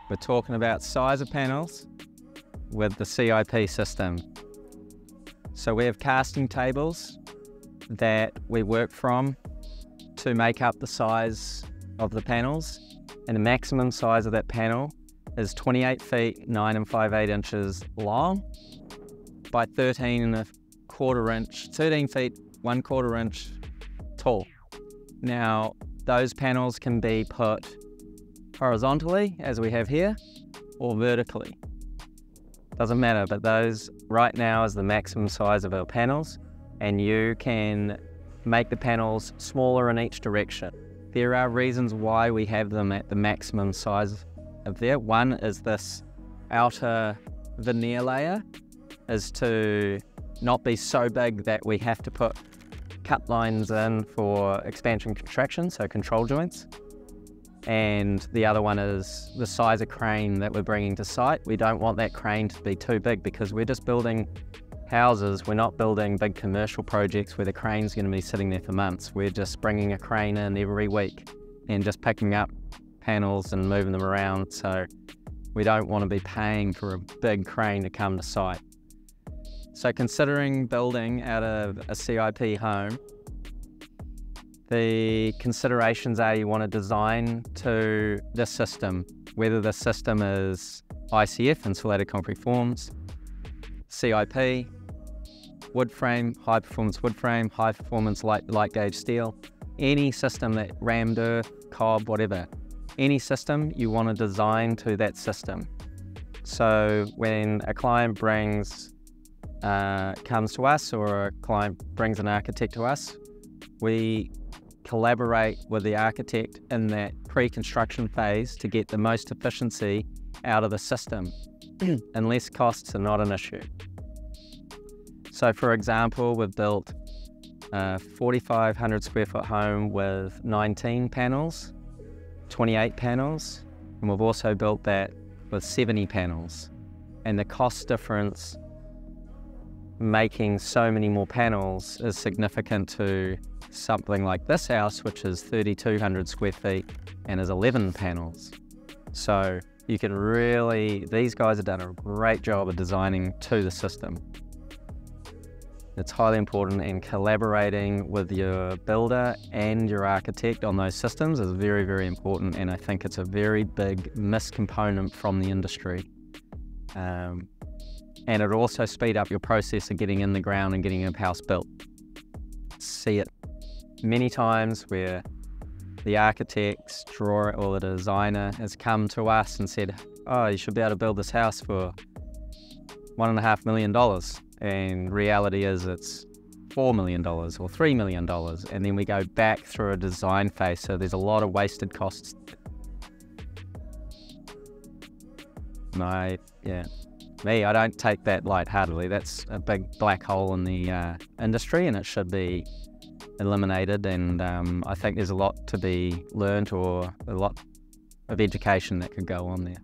We're talking about size of panels with the CIP system. So we have casting tables that we work from to make up the size of the panels, and the maximum size of that panel is 28 feet 9 5/8 inches long by 13 feet 1/4 inch tall. Now those panels can be put horizontally, as we have here, or vertically. Doesn't matter, but those right now is the maximum size of our panels, and you can make the panels smaller in each direction. There are reasons why we have them at the maximum size of there. One is this outer veneer layer is to not be so big that we have to put cut lines in for expansion contraction, so control joints. And the other one is the size of crane that we're bringing to site. We don't want that crane to be too big because we're just building houses. We're not building big commercial projects where the crane's going to be sitting there for months. We're just bringing a crane in every week and just picking up panels and moving them around. So we don't want to be paying for a big crane to come to site. So considering building out of a CIP home, the considerations are you want to design to the system, whether the system is ICF, insulated concrete forms, CIP, wood frame, high performance wood frame, high performance light gauge steel, any system that rammed earth, cob, whatever, any system you want to design to that system. So when a client comes to us, or a client brings an architect to us, we collaborate with the architect in that pre-construction phase to get the most efficiency out of the system, and less costs are not an issue. So for example, we've built a 4,500 square foot home with 19 panels, 28 panels, and we've also built that with 70 panels. And the cost difference making so many more panels is significant to something like this house, which is 3,200 square feet and is 11 panels. So you can really, these guys have done a great job of designing to the system. It's highly important, and collaborating with your builder and your architect on those systems is very, very important, and I think it's a very big miscomponent from the industry. And it'll also speed up your process of getting in the ground and getting a house built. See it many times where the architects draw or the designer has come to us and said, oh, you should be able to build this house for $1.5 million. And reality is it's $4 million or $3 million. And then we go back through a design phase. So there's a lot of wasted costs. I don't take that lightheartedly. That's a big black hole in the industry, and it should be eliminated. And I think there's a lot to be learned, or a lot of education that could go on there.